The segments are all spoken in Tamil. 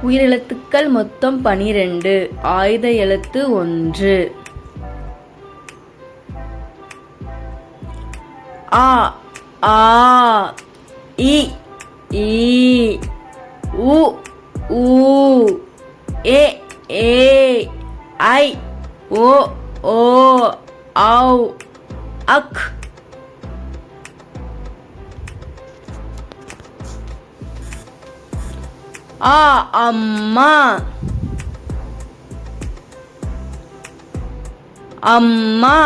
உயிரெழுத்துக்கள் மொத்தம் 12. ஆயுத எழுத்து 1. ஆ ஆ இ ஈ உ ஊ ஏ ஏ ஐ ஓ ஓ ஔ அக். ஆ அம்மா அம்மா.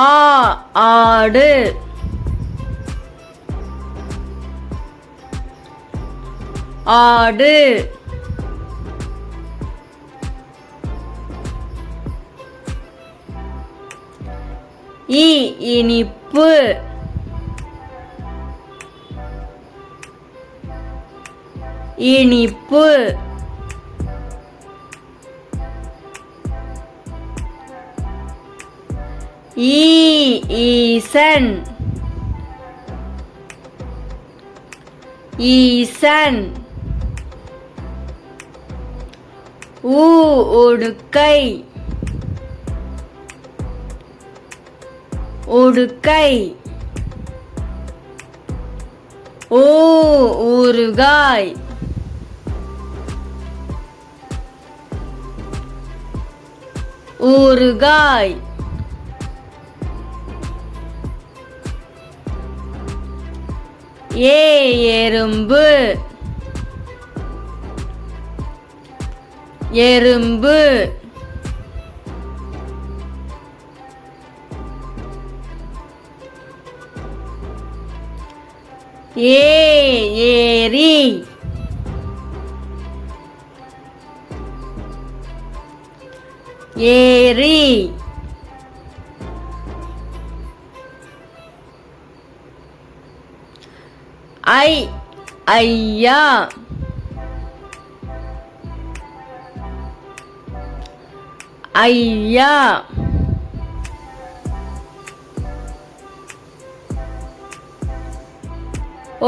ஆ ஆடு ஆடு. இ இனிப்பு இனிப்பு. ஈ ஈசன் ஈசன். ஊ உடுக்கை உடுக்கை. ஊ ஊறுகாய் ஊறுகாய். ஏ எறும்பு எறும்பு. ஏ ஏரி ஏரி. ஐ ஐயா ஐயா.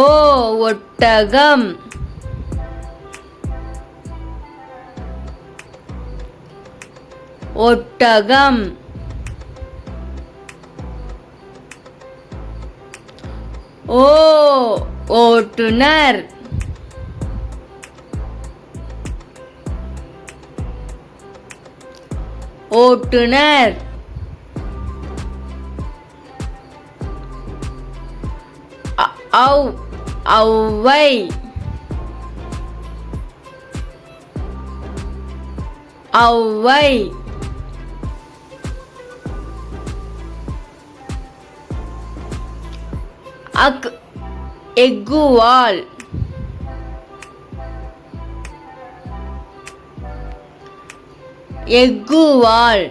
ஓ ஒட்டகம் ஒட்டகம். ஓ ஓட்டுனர் ஓட்டுனர். ஔ ஔவை ஔவை. அக் எக்குவால் எக்குவால்.